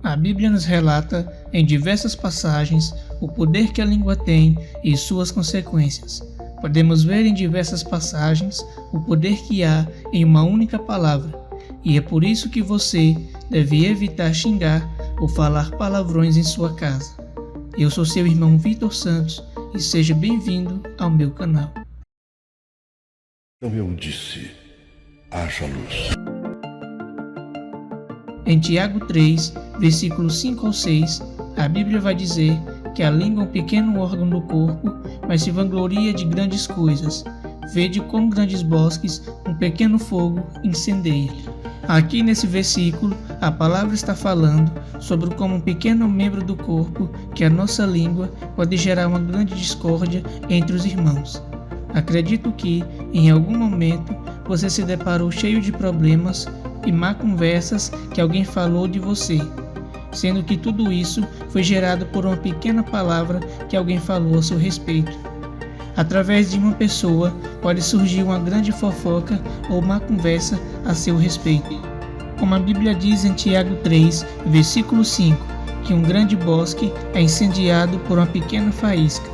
A Bíblia nos relata, em diversas passagens, o poder que a língua tem e suas consequências. Podemos ver em diversas passagens o poder que há em uma única palavra, e é por isso que você deve evitar xingar ou falar palavrões em sua casa. Eu sou seu irmão Vitor Santos e seja bem-vindo ao meu canal. Então eu disse, haja luz. Em Tiago 3, versículos 5 ao 6, a Bíblia vai dizer que a língua é um pequeno órgão do corpo, mas se vangloria de grandes coisas. Vede como grandes bosques um pequeno fogo incendeia. Aqui nesse versículo, a palavra está falando sobre como um pequeno membro do corpo, que é a nossa língua, pode gerar uma grande discórdia entre os irmãos. Acredito que, em algum momento, você se deparou cheio de problemas e má conversas que alguém falou de você, sendo que tudo isso foi gerado por uma pequena palavra que alguém falou a seu respeito. Através de uma pessoa pode surgir uma grande fofoca ou má conversa a seu respeito. Como a Bíblia diz em Tiago 3, versículo 5, que um grande bosque é incendiado por uma pequena faísca.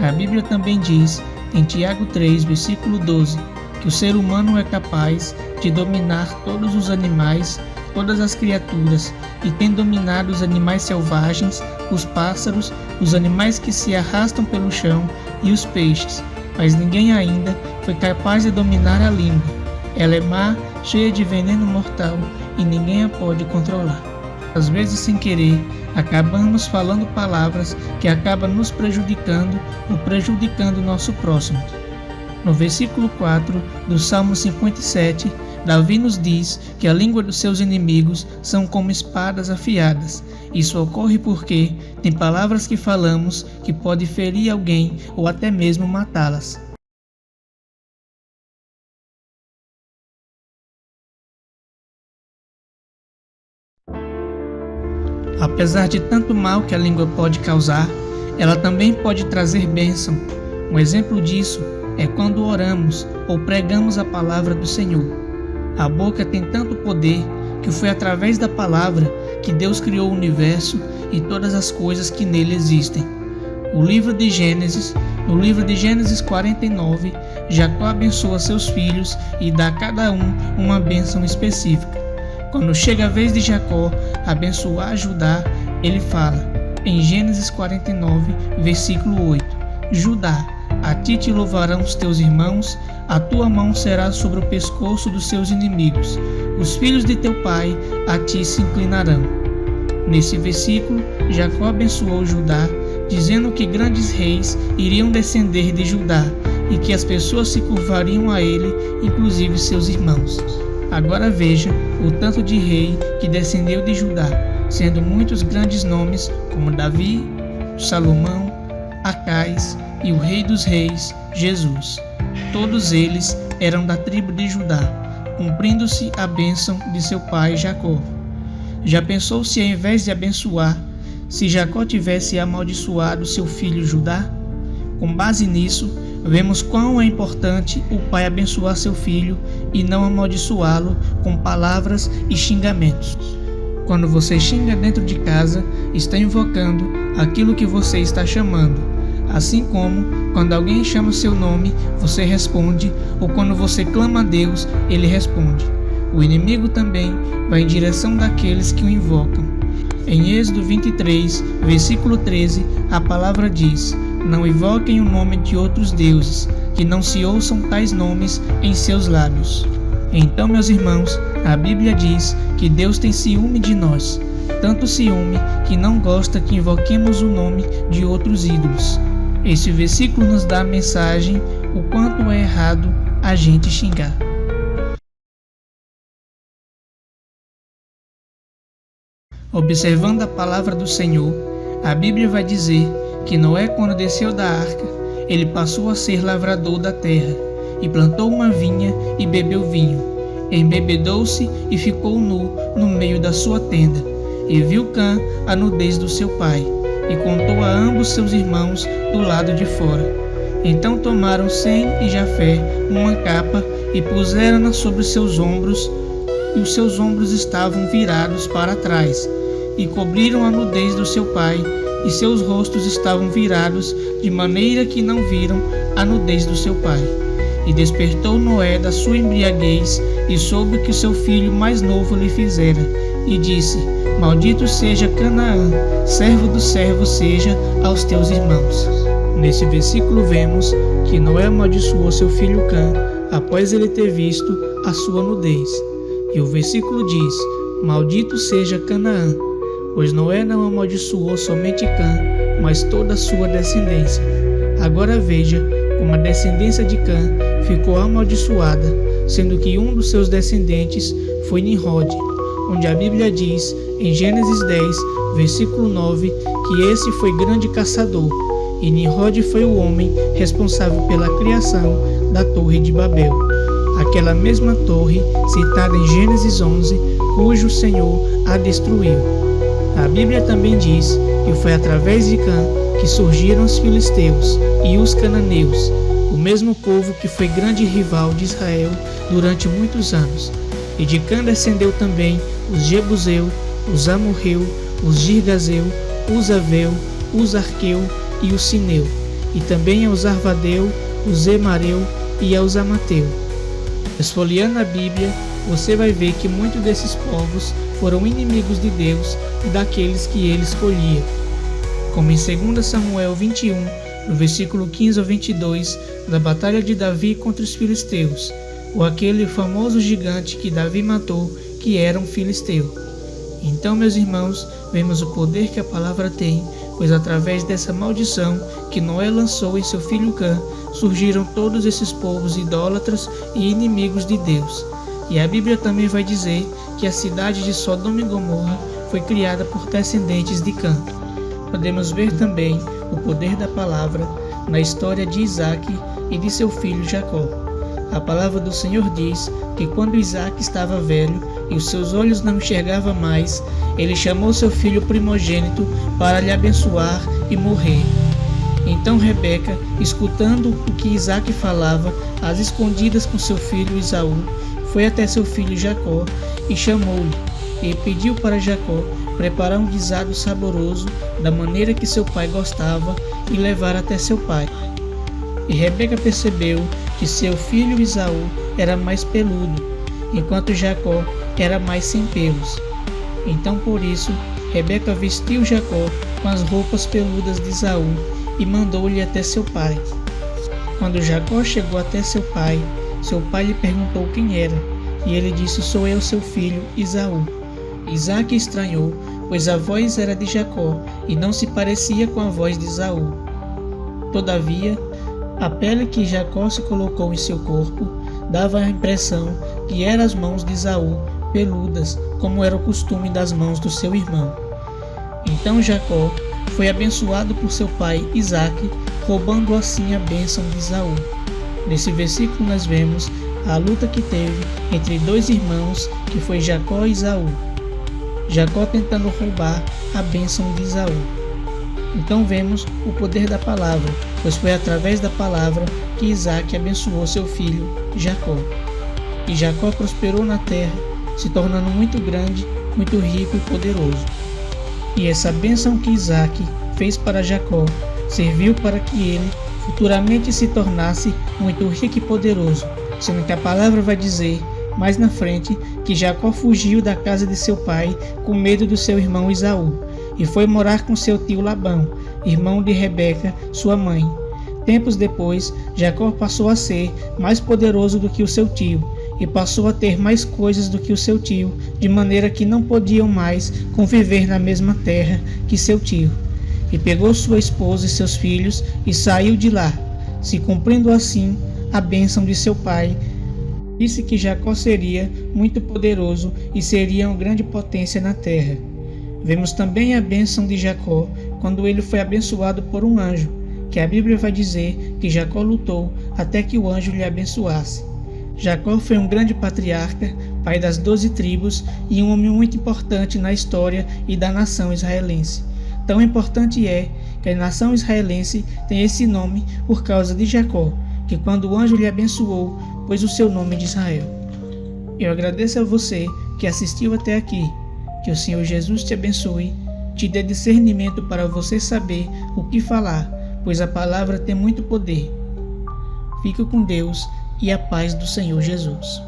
A Bíblia também diz em Tiago 3, versículo 12, que o ser humano é capaz de dominar todos os animais, todas as criaturas, e tem dominado os animais selvagens, os pássaros, os animais que se arrastam pelo chão e os peixes, mas ninguém ainda foi capaz de dominar a língua. Ela é má, cheia de veneno mortal, e ninguém a pode controlar. Às vezes, sem querer, acabamos falando palavras que acabam nos prejudicando ou prejudicando o nosso próximo. No versículo 4 do Salmo 57, Davi nos diz que a língua dos seus inimigos são como espadas afiadas. Isso ocorre porque tem palavras que falamos que podem ferir alguém ou até mesmo matá-las. Apesar de tanto mal que a língua pode causar, ela também pode trazer bênção. Um exemplo disso é quando oramos ou pregamos a palavra do Senhor. A boca tem tanto poder que foi através da palavra que Deus criou o universo e todas as coisas que nele existem. No livro de Gênesis 49, Jacó abençoa seus filhos e dá a cada um uma bênção específica. Quando chega a vez de Jacó abençoar Judá, ele fala, em Gênesis 49, versículo 8, Judá, a ti te louvarão os teus irmãos, a tua mão será sobre o pescoço dos seus inimigos, os filhos de teu pai a ti se inclinarão. Nesse versículo, Jacó abençoou Judá, dizendo que grandes reis iriam descender de Judá e que as pessoas se curvariam a ele, inclusive seus irmãos. Agora veja o tanto de rei que descendeu de Judá, sendo muitos grandes nomes como Davi, Salomão, Acais e o Rei dos Reis, Jesus. Todos eles eram da tribo de Judá, cumprindo-se a bênção de seu pai Jacó. Já pensou se ao invés de abençoar, se Jacó tivesse amaldiçoado seu filho Judá? Com base nisso, vemos quão é importante o pai abençoar seu filho e não amaldiçoá-lo com palavras e xingamentos. Quando você xinga dentro de casa, está invocando aquilo que você está chamando. Assim como, quando alguém chama seu nome, você responde, ou quando você clama a Deus, ele responde. O inimigo também vai em direção daqueles que o invocam. Em Êxodo 23, versículo 13, a palavra diz, não invoquem o nome de outros deuses, que não se ouçam tais nomes em seus lábios. Então, meus irmãos, a Bíblia diz que Deus tem ciúme de nós, tanto ciúme que não gosta que invoquemos o nome de outros ídolos. Esse versículo nos dá a mensagem o quanto é errado a gente xingar. Observando a palavra do Senhor, a Bíblia vai dizer que Noé, quando desceu da arca, ele passou a ser lavrador da terra, e plantou uma vinha e bebeu vinho. Embebedou-se e ficou nu no meio da sua tenda, e viu Cã a nudez do seu pai, e contou a ambos seus irmãos do lado de fora. Então tomaram Sem e Jafé uma capa e puseram-na sobre seus ombros, e os seus ombros estavam virados para trás. e cobriram a nudez do seu pai, e seus rostos estavam virados, de maneira que não viram a nudez do seu pai. E despertou Noé da sua embriaguez, e soube o que o seu filho mais novo lhe fizera, e disse: Maldito seja Canaã, servo do servo seja aos teus irmãos. Nesse versículo vemos que Noé amaldiçoou seu filho Cã, após ele ter visto a sua nudez. E o versículo diz: Maldito seja Canaã, pois Noé não amaldiçoou somente Cã, mas toda a sua descendência. Agora veja como a descendência de Cã ficou amaldiçoada, sendo que um dos seus descendentes foi Nimrod, onde a Bíblia diz, em Gênesis 10, versículo 9, que esse foi grande caçador, e Nimrod foi o homem responsável pela criação da Torre de Babel, aquela mesma torre citada em Gênesis 11, cujo Senhor a destruiu. A Bíblia também diz que foi através de Cã que surgiram os filisteus e os cananeus, o mesmo povo que foi grande rival de Israel durante muitos anos. E de Cã descendeu também os Jebuseu, os Amorreu, os Girgazeu, os Aveu, os Arqueu e os Sineu, e também aos Arvadeu, os Emareu e aos Amateu. Esfolheando a Bíblia, você vai ver que muitos desses povos foram inimigos de Deus e daqueles que ele escolhia. Como em 2 Samuel 21, no versículo 15 ao 22, da batalha de Davi contra os filisteus, ou aquele famoso gigante que Davi matou, que era um filisteu. Então, meus irmãos, vemos o poder que a palavra tem, pois através dessa maldição que Noé lançou em seu filho Cã, surgiram todos esses povos idólatras e inimigos de Deus. E a Bíblia também vai dizer que a cidade de Sodoma e Gomorra foi criada por descendentes de Cã. Podemos ver também o poder da palavra na história de Isaac e de seu filho Jacó. A palavra do Senhor diz que quando Isaac estava velho e os seus olhos não enxergavam mais, ele chamou seu filho primogênito para lhe abençoar e morrer. Então Rebeca, escutando o que Isaac falava, às escondidas com seu filho Esaú, foi até seu filho Jacó e chamou-lhe, e pediu para Jacó preparar um guisado saboroso, da maneira que seu pai gostava, e levar até seu pai. E Rebeca percebeu que seu filho Esaú era mais peludo, enquanto Jacó era mais sem pelos. Então por isso, Rebeca vestiu Jacó com as roupas peludas de Esaú e mandou-lhe até seu pai. Quando Jacó chegou até seu pai lhe perguntou quem era, e ele disse: Sou eu, seu filho, Esaú. Isaac estranhou, pois a voz era de Jacó e não se parecia com a voz de Esaú. Todavia, a pele que Jacó se colocou em seu corpo dava a impressão que eram as mãos de Esaú, peludas, como era o costume das mãos do seu irmão. Então Jacó foi abençoado por seu pai Isaque, roubando assim a bênção de Esaú. Nesse versículo nós vemos a luta que teve entre dois irmãos, que foi Jacó e Esaú. Jacó tentando roubar a bênção de Esaú. Então vemos o poder da palavra, pois foi através da palavra que Isaque abençoou seu filho Jacó. E Jacó prosperou na terra, se tornando muito grande, muito rico e poderoso. E essa bênção que Isaque fez para Jacó serviu para que ele futuramente se tornasse muito rico e poderoso, sendo que a palavra vai dizer mais na frente que Jacó fugiu da casa de seu pai com medo do seu irmão Esaú e foi morar com seu tio Labão, irmão de Rebeca, sua mãe. Tempos depois, Jacó passou a ser mais poderoso do que o seu tio e passou a ter mais coisas do que o seu tio, de maneira que não podiam mais conviver na mesma terra que seu tio. E pegou sua esposa e seus filhos e saiu de lá, se cumprindo assim a bênção de seu pai. Disse que Jacó seria muito poderoso e seria uma grande potência na terra. Vemos também a bênção de Jacó quando ele foi abençoado por um anjo, que a Bíblia vai dizer que Jacó lutou até que o anjo lhe abençoasse. Jacó foi um grande patriarca, pai das 12 tribos e um homem muito importante na história e da nação israelense. Tão importante é que a nação israelense tem esse nome por causa de Jacó, que quando o anjo lhe abençoou, pôs o seu nome de Israel. Eu agradeço a você que assistiu até aqui. Que o Senhor Jesus te abençoe, te dê discernimento para você saber o que falar, pois a palavra tem muito poder. Fique com Deus e a paz do Senhor Jesus.